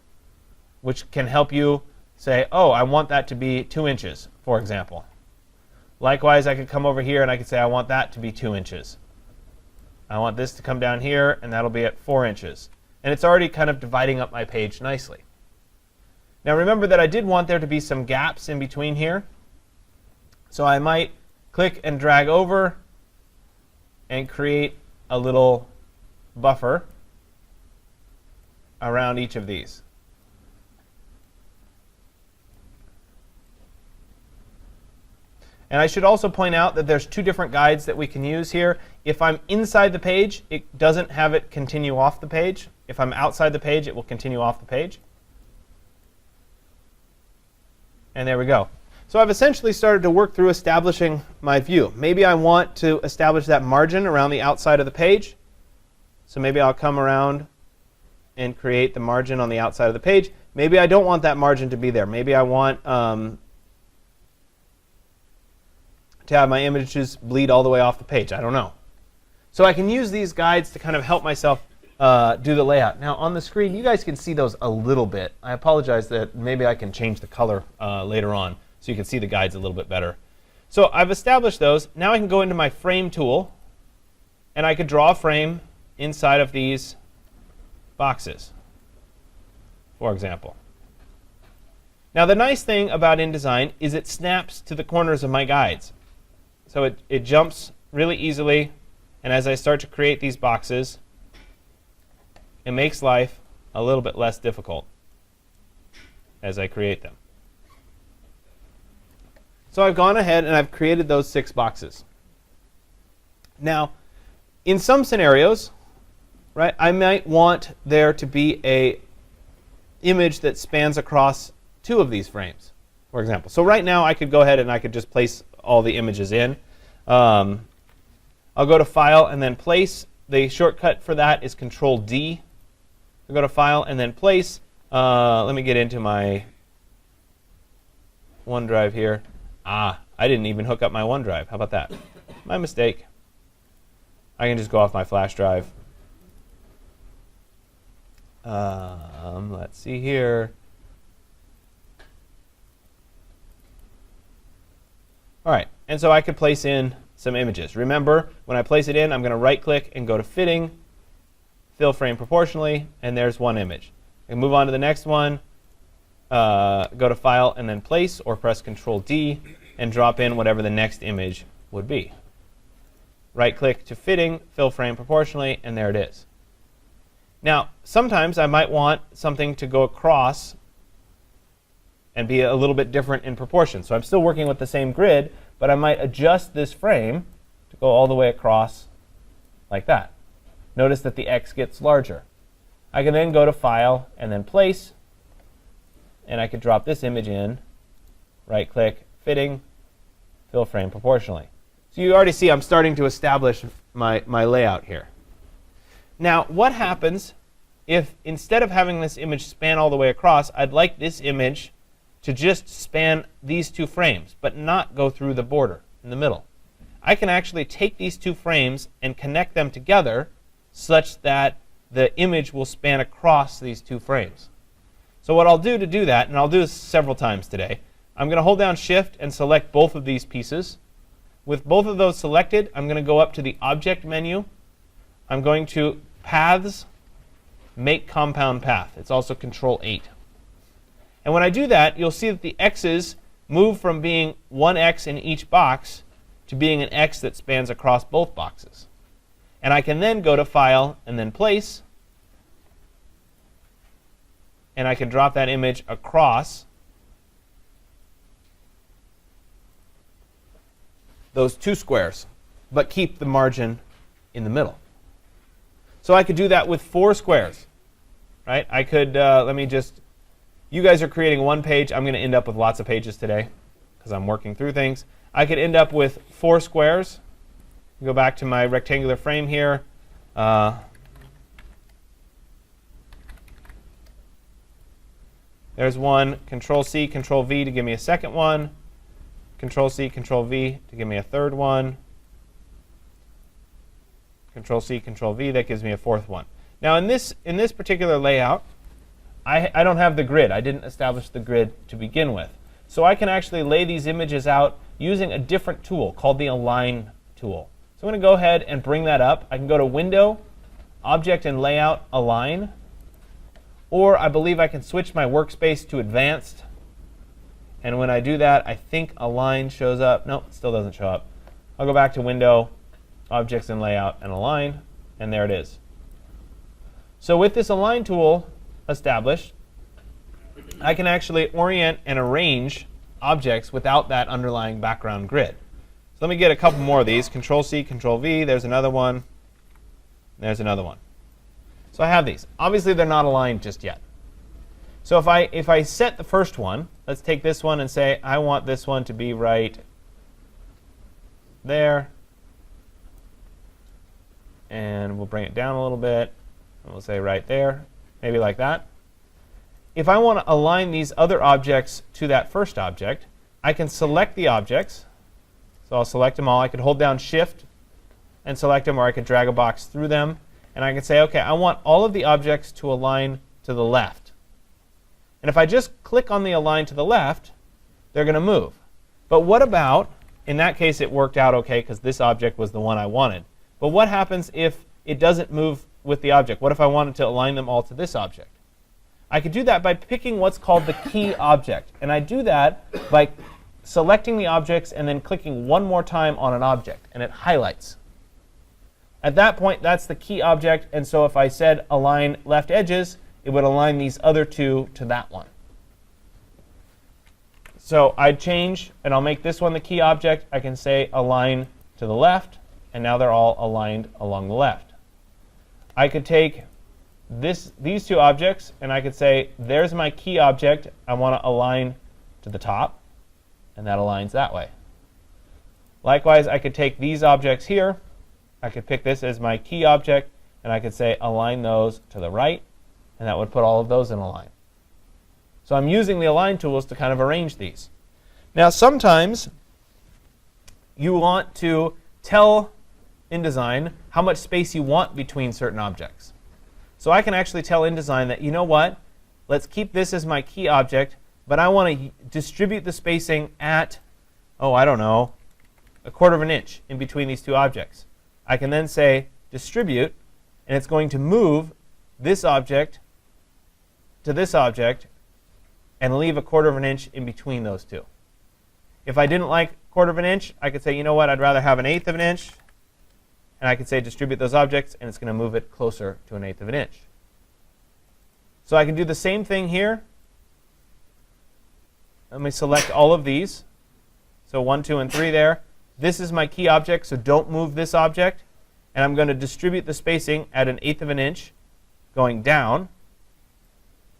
which can help you say, oh, I want that to be 2 inches, for example. Likewise, I could come over here and I could say I want that to be 2 inches. I want this to come down here, and that'll be at 4 inches. And it's already kind of dividing up my page nicely. Now remember that I did want there to be some gaps in between here. So I might click and drag over and create a little buffer around each of these. And I should also point out that there's 2 different guides that we can use here. If I'm inside the page, it doesn't have it continue off the page. If I'm outside the page, it will continue off the page. And there we go. So I've essentially started to work through establishing my view. Maybe I want to establish that margin around the outside of the page. So maybe I'll come around and create the margin on the outside of the page. Maybe I don't want that margin to be there. Maybe I want to have my images bleed all the way off the page. I don't know. So I can use these guides to kind of help myself do the layout. Now on the screen, you guys can see those a little bit. I apologize that maybe I can change the color later on so you can see the guides a little bit better. So I've established those. Now I can go into my frame tool, and I could draw a frame inside of these boxes, for example. Now the nice thing about InDesign is it snaps to the corners of my guides. So it jumps really easily, and as I start to create these boxes, it makes life a little bit less difficult as I create them. So I've gone ahead and I've created those 6 boxes. Now, in some scenarios, right, I might want there to be an image that spans across 2 of these frames, for example. So right now, I could go ahead and I could just place all the images in. I'll go to File and then Place. The shortcut for that is Control-D. I'll go to File and then Place. Let me get into my OneDrive here. I didn't even hook up my OneDrive. How about that? My mistake. I can just go off my flash drive. Let's see here. All right, and so I could place in some images. Remember, when I place it in, I'm going to right-click and go to Fitting, Fill Frame Proportionally, and there's one image. I can move on to the next one, go to File and then Place, or press Control-D, and drop in whatever the next image would be. Right-click to Fitting, Fill Frame Proportionally, and there it is. Now, sometimes I might want something to go across and be a little bit different in proportion. So I'm still working with the same grid, but I might adjust this frame to go all the way across like that. Notice that the X gets larger. I can then go to File and then Place, and I could drop this image in, right-click, Fitting, Fill Frame Proportionally. So you already see I'm starting to establish my layout here. Now, what happens if instead of having this image span all the way across, I'd like this image to just span these 2 frames, but not go through the border in the middle? I can actually take these 2 frames and connect them together such that the image will span across these 2 frames. So what I'll do to do that, and I'll do this several times today, I'm going to hold down Shift and select both of these pieces. With both of those selected, I'm going to go up to the Object menu. I'm going to Paths, Make Compound Path. It's also Control-8. And when I do that, you'll see that the X's move from being one X in each box to being an X that spans across both boxes. And I can then go to File and then Place, and I can drop that image across those 2 squares, but keep the margin in the middle. So I could do that with 4 squares, right? I could, you guys are creating one page. I'm going to end up with lots of pages today because I'm working through things. I could end up with 4 squares. Go back to my rectangular frame here. There's one. Control-C, Control-V to give me a second one. Control-C, Control-V to give me a third one. Control-C, Control-V, that gives me a fourth one. Now in this particular layout, I don't have the grid. I didn't establish the grid to begin with. So I can actually lay these images out using a different tool called the Align tool. So I'm going to go ahead and bring that up. I can go to Window, Object and Layout, Align. Or I believe I can switch my workspace to Advanced. And when I do that, I think Align shows up. Nope, it still doesn't show up. I'll go back to Window, Objects and Layout, and Align. And there it is. So with this Align tool established, I can actually orient and arrange objects without that underlying background grid. So let me get a couple more of these. Control-C, Control-V. There's another one. There's another one. So I have these. Obviously, they're not aligned just yet. So if I set the first one, let's take this one and say I want this one to be right there. And we'll bring it down a little bit. And we'll say right there, maybe like that. If I want to align these other objects to that first object, I can select the objects. So I'll select them all. I could hold down Shift and select them, or I could drag a box through them. And I can say, OK, I want all of the objects to align to the left. And if I just click on the Align to the left, they're going to move. But what about, in that case, it worked out OK, because this object was the one I wanted. But what happens if it doesn't move with the object? What if I wanted to align them all to this object? I could do that by picking what's called the key object. And I do that by selecting the objects and then clicking one more time on an object, and it highlights. At that point, that's the key object. And so if I said align left edges, it would align these other two to that one. So I'd change, and I'll make this one the key object. I can say align to the left, and now they're all aligned along the left. I could take these two objects, and I could say, there's my key object. I want to align to the top, and that aligns that way. Likewise, I could take these objects here. I could pick this as my key object, and I could say align those to the right, and that would put all of those in a line. So I'm using the Align tools to kind of arrange these. Now, sometimes you want to tell InDesign how much space you want between certain objects. So I can actually tell InDesign that, you know what, let's keep this as my key object, but I want to distribute the spacing at, oh, I don't know, 1/4 inch in between these two objects. I can then say distribute, and it's going to move this object to this object and leave 1/4 inch in between those two. If I didn't like 1/4 inch, I could say, you know what, I'd rather have 1/8 inch. And I could say distribute those objects, and it's going to move it closer to 1/8 inch. So I can do the same thing here. Let me select all of these. So 1, 2, and 3 there. This is my key object, so don't move this object. And I'm going to distribute the spacing at 1/8 inch going down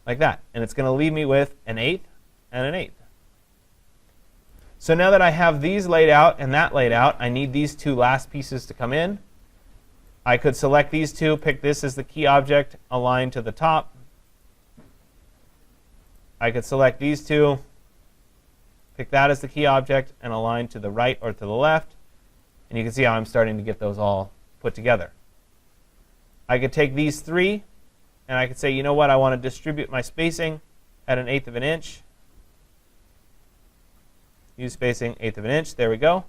like that. And it's going to leave me with 1/8 and 1/8. So now that I have these laid out and that laid out, I need these two last pieces to come in. I could select these two, pick this as the key object, align to the top. I could select these two, pick that as the key object, and align to the right or to the left. And you can see how I'm starting to get those all put together. I could take these three, and I could say, you know what, I want to distribute my spacing at 1/8 inch. Use spacing 1/8 inch. There we go.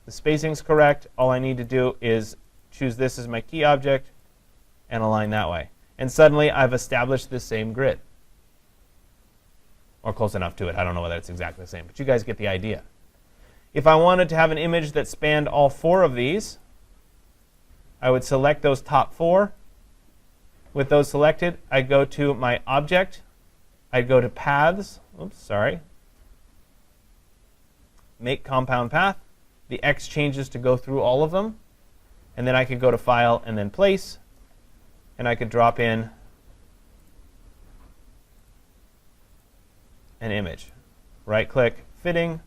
The spacing's correct. All I need to do is choose this as my key object and align that way. And suddenly, I've established this same grid. Or close enough to it. I don't know whether it's exactly the same, but you guys get the idea. If I wanted to have an image that spanned all 4 of these, I would select those top 4. With those selected, I'd go to my object. I'd go to paths. Oops, sorry. Make compound path. The X changes to go through all of them. And then I could go to File and then Place. And I could drop in an image. Right-click, Fitting,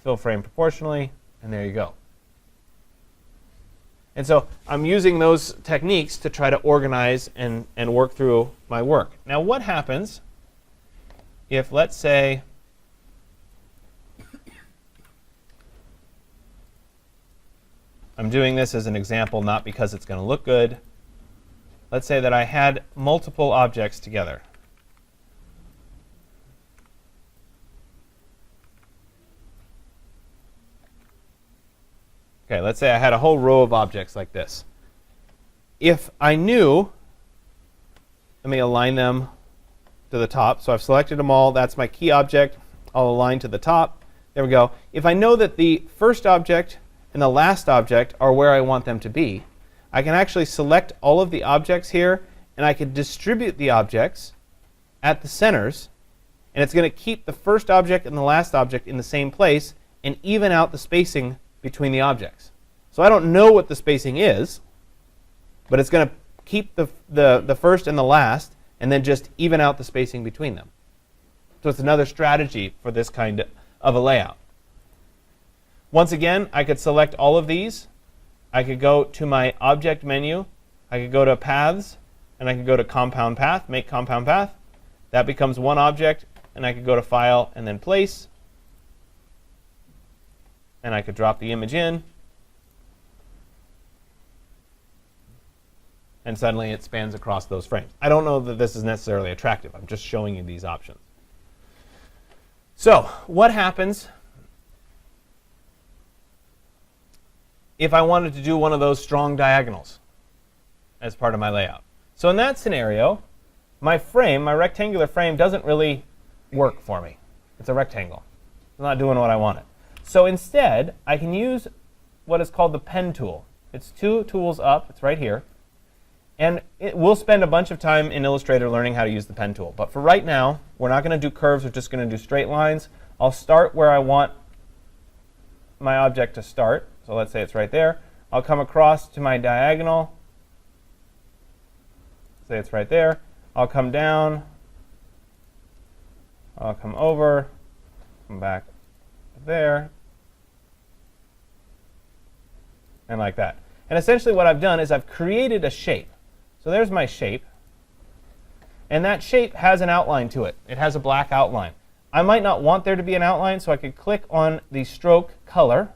Fill Frame Proportionally, and there you go. And so I'm using those techniques to try to organize and work through my work. Now, what happens if, let's say, I'm doing this as an example, not because it's going to look good. Let's say that I had multiple objects together. Okay, let's say I had a whole row of objects like this. If I knew, let me align them to the top. So I've selected them all. That's my key object. I'll align to the top. There we go. If I know that the first object and the last object are where I want them to be, I can actually select all of the objects here, and I can distribute the objects at the centers, and it's going to keep the first object and the last object in the same place and even out the spacing between the objects. So I don't know what the spacing is, but it's going to keep the first and the last and then just even out the spacing between them. So it's another strategy for this kind of a layout. Once again, I could select all of these. I could go to my object menu. I could go to paths, and I could go to compound path, make compound path. That becomes one object, and I could go to file and then place. And I could drop the image in. And suddenly it spans across those frames. I don't know that this is necessarily attractive. I'm just showing you these options. So what happens if I wanted to do one of those strong diagonals as part of my layout? So in that scenario, my frame, my rectangular frame, doesn't really work for me. It's a rectangle. It's not doing what I wanted. So instead, I can use what is called the pen tool. It's two tools up. It's right here. And we'll spend a bunch of time in Illustrator learning how to use the pen tool. But for right now, we're not going to do curves. We're just going to do straight lines. I'll start where I want my object to start. So let's say it's right there. I'll come across to my diagonal. Say it's right there. I'll come down. I'll come over. Come back there. And like that. And essentially what I've done is I've created a shape. So there's my shape. And that shape has an outline to it. It has a black outline. I might not want there to be an outline, so I could click on the stroke color.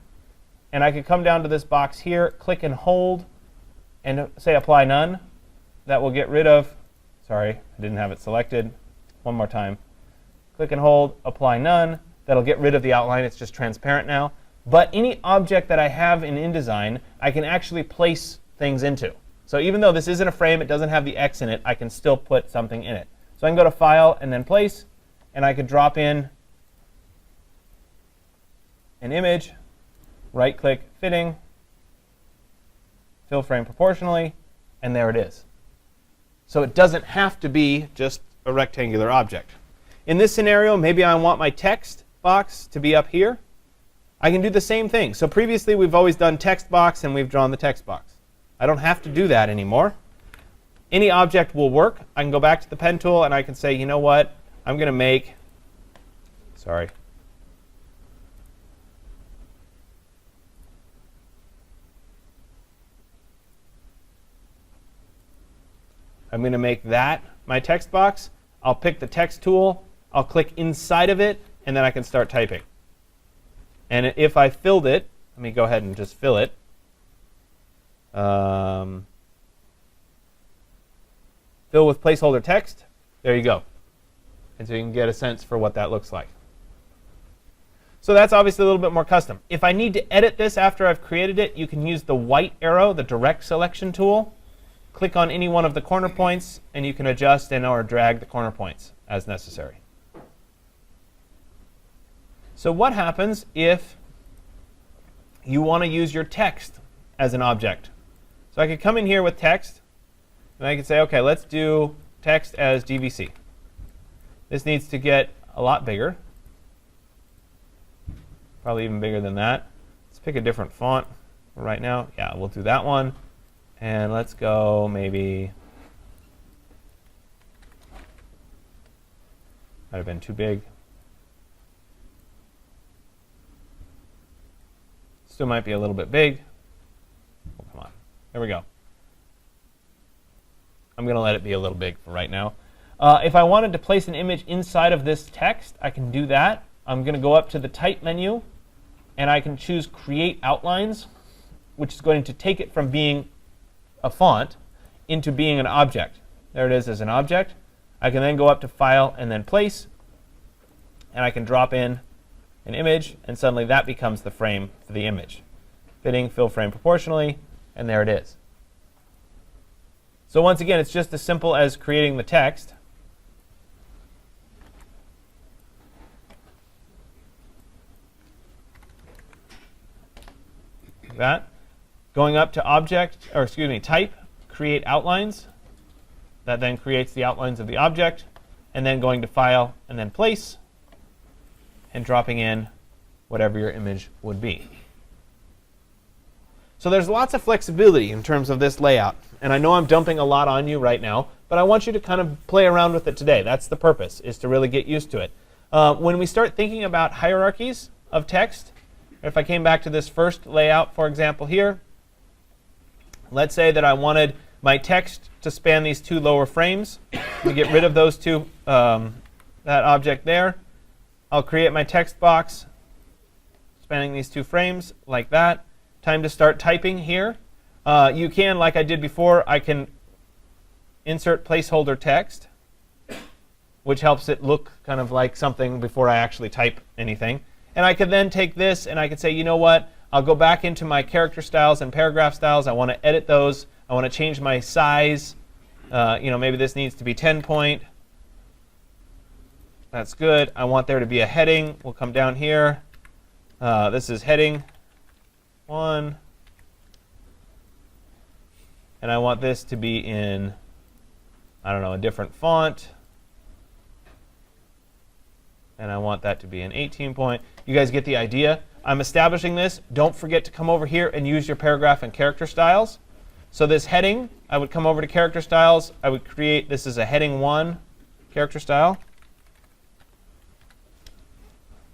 And I could come down to this box here, click and hold, and say apply none. That will get rid of, sorry, I didn't have it selected. One more time. Click and hold, apply none. That'll get rid of the outline. It's just transparent now. But any object that I have in InDesign, I can actually place things into. So even though this isn't a frame, it doesn't have the X in it, I can still put something in it. So I can go to File and then Place, and I could drop in an image, right-click Fitting, fill frame proportionally, and there it is. So it doesn't have to be just a rectangular object. In this scenario, maybe I want my text box to be up here. I can do the same thing. So previously, we've always done text box, and we've drawn the text box. I don't have to do that anymore. Any object will work. I can go back to the pen tool, and I can say, you know what? I'm going to make, sorry. I'm going to make that my text box. I'll pick the text tool. I'll click inside of it, and then I can start typing. And if I filled it, let me go ahead and just fill it. Fill with placeholder text. There you go. And so you can get a sense for what that looks like. So that's obviously a little bit more custom. If I need to edit this after I've created it, you can use the white arrow, the direct selection tool. Click on any one of the corner points, and you can adjust and or drag the corner points as necessary. So what happens if you want to use your text as an object? So I could come in here with text, and I could say, OK, let's do text as GVC. This needs to get a lot bigger, probably even bigger than that. Let's pick a different font right now. Yeah, we'll do that one. And let's go maybe, might have been too big. Still might be a little bit big. Oh, come on. There we go. I'm going to let it be a little big for right now. If I wanted to place an image inside of this text, I can do that. I'm going to go up to the Type menu, and I can choose Create Outlines. which is going to take it from being a font into being an object. There it is as an object. I can then go up to File and then Place, and I can drop in an image, and suddenly that becomes the frame for the image. Fitting, fill frame proportionally, and there it is. So once again, it's just as simple as creating the text. Like that. Going up to type, create outlines. That then creates the outlines of the object. And then going to File and then Place, and dropping in whatever your image would be. So there's lots of flexibility in terms of this layout. And I know I'm dumping a lot on you right now, but I want you to kind of play around with it today. That's the purpose, is to really get used to it. When we start thinking about hierarchies of text, if I came back to this first layout, for example, here, let's say that I wanted my text to span these two lower frames. Let me get rid of those two, that object there. I'll create my text box spanning these two frames like that. Time to start typing here. You can, like I did before, I can insert placeholder text, which helps it look kind of like something before I actually type anything. And I could then take this and I could say, you know what, I'll go back into my character styles and paragraph styles. I want to edit those. I want to change my size. Maybe this needs to be 10 point. That's good. I want there to be a heading. We'll come down here. This is heading 1. And I want this to be in, I don't know, a different font. And I want that to be an 18 point. You guys get the idea? I'm establishing this. Don't forget to come over here and use your paragraph and character styles. So this heading, I would come over to character styles. I would create, this is a heading 1 character style.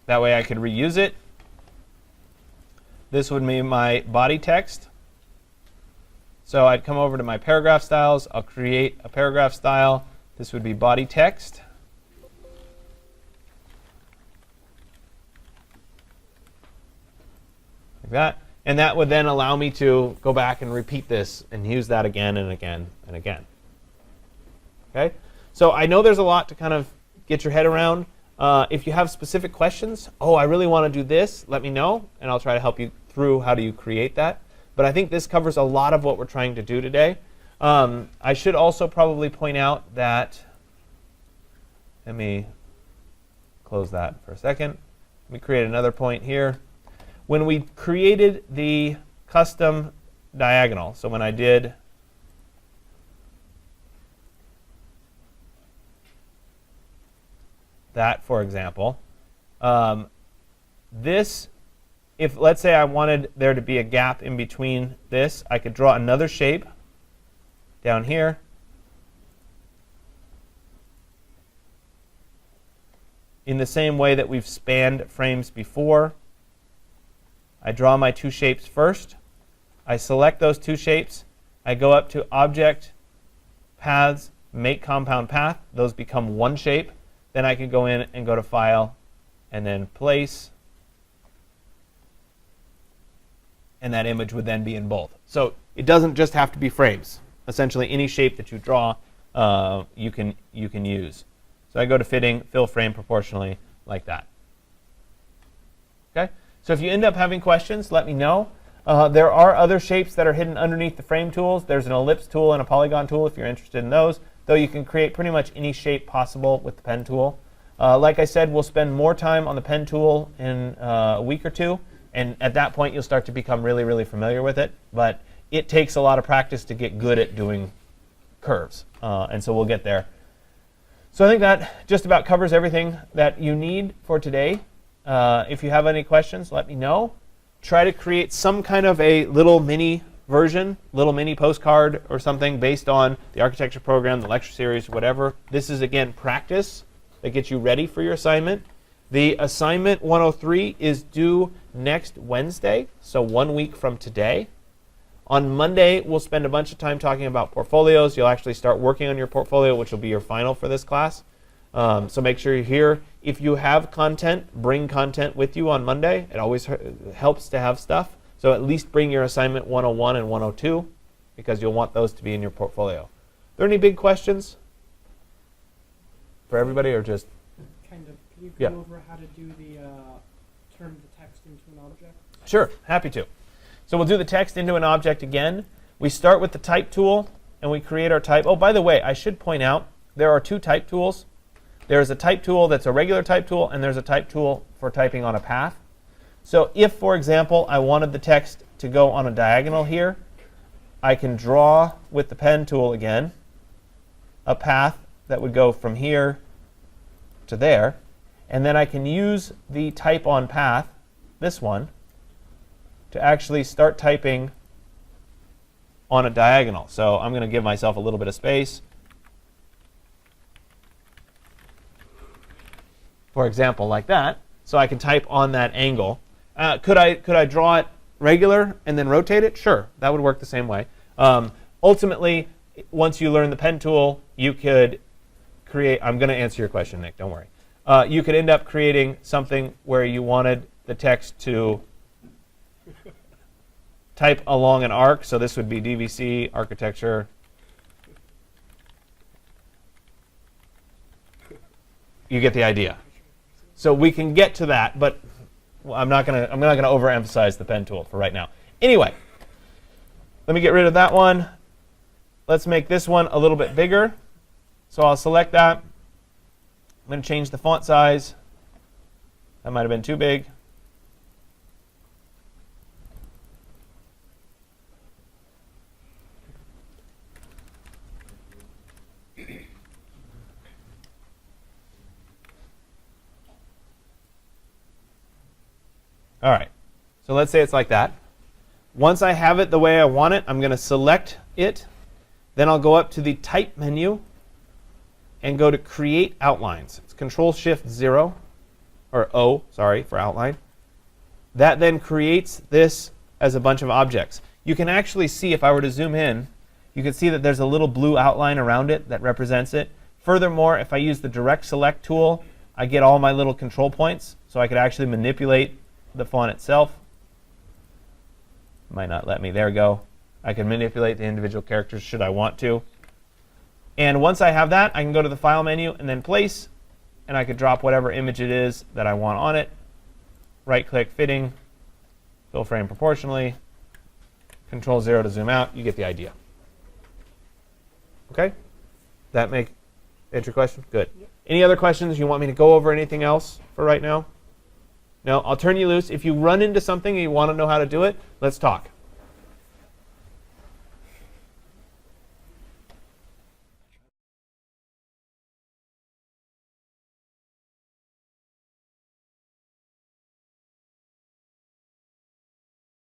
That way I could reuse it. This would be my body text. So I'd come over to my paragraph styles. I'll create a paragraph style. This would be body text. Like that. And that would then allow me to go back and repeat this and use that again and again and again. Okay? So I know there's a lot to kind of get your head around. If you have specific questions, I really want to do this, let me know, and I'll try to help you through how do you create that. But I think this covers a lot of what we're trying to do today. I should also probably point out that, let me close that for a second. Let me create another point here. When we created the custom diagonal, so when I did that, for example, this, if let's say I wanted there to be a gap in between this, I could draw another shape down here. In the same way that we've spanned frames before, I draw my two shapes first. I select those two shapes. I go up to Object, Paths, Make Compound Path. Those become one shape. Then I can go in and go to File, and then Place. And that image would then be in both. So it doesn't just have to be frames. Essentially, any shape that you draw, you can use. So I go to Fitting, Fill Frame Proportionally, like that. Okay? So if you end up having questions, let me know. There are other shapes that are hidden underneath the frame tools. There's an ellipse tool and a polygon tool if you're interested in those, though you can create pretty much any shape possible with the pen tool. Like I said, we'll spend more time on the pen tool in a week or two, and at that point you'll start to become really, really familiar with it. But it takes a lot of practice to get good at doing curves, and so we'll get there. So I think that just about covers everything that you need for today. If you have any questions, let me know. Try to create some kind of a little mini version, little mini postcard or something based on the architecture program, the lecture series, whatever. This is, again, practice that gets you ready for your assignment. The assignment 103 is due next Wednesday, so 1 week from today. On Monday, we'll spend a bunch of time talking about portfolios. You'll actually start working on your portfolio, which will be your final for this class. So make sure you're here. If you have content, bring content with you on Monday. It always helps to have stuff. So at least bring your assignment 101 and 102 because you'll want those to be in your portfolio. Are there any big questions for everybody or just? Kind of. Can you Yeah. go over how to do the turn the text into an object? Sure, happy to. So we'll do the text into an object again. We start with the type tool and we create our type. Oh, by the way, I should point out there are two type tools. There's a type tool that's a regular type tool, and there's a type tool for typing on a path. So if, for example, I wanted the text to go on a diagonal here, I can draw with the pen tool again a path that would go from here to there. And then I can use the type on path, this one, to actually start typing on a diagonal. So I'm going to give myself a little bit of space. For example, like that. So I can type on that angle. Could I draw it regular and then rotate it? Sure, that would work the same way. Ultimately, once you learn the pen tool, you could create. I'm going to answer your question, Nick. Don't worry. You could end up creating something where you wanted the text to type along an arc. So this would be DVC, architecture. You get the idea. So we can get to that, but I'm not gonna overemphasize the pen tool for right now. Anyway, let me get rid of that one. Let's make this one a little bit bigger. So I'll select that. I'm going to change the font size. That might have been too big. All right, so let's say it's like that. Once I have it the way I want it, I'm going to select it. Then I'll go up to the Type menu and go to Create Outlines. It's Control-Shift-0, or O, sorry, for outline. That then creates this as a bunch of objects. You can actually see, if I were to zoom in, you can see that there's a little blue outline around it that represents it. Furthermore, if I use the Direct Select tool, I get all my little control points, so I could actually manipulate the font itself. Might not let me. There we go. I can manipulate the individual characters should I want to. And once I have that, I can go to the File menu and then Place, and I could drop whatever image it is that I want on it. Right-click Fitting, Fill Frame Proportionally, Control-0 to zoom out. You get the idea. Okay? That answer your question? Good. Yep. Any other questions? You want me to go over anything else for right now? No? I'll turn you loose. If you run into something and you want to know how to do it, let's talk.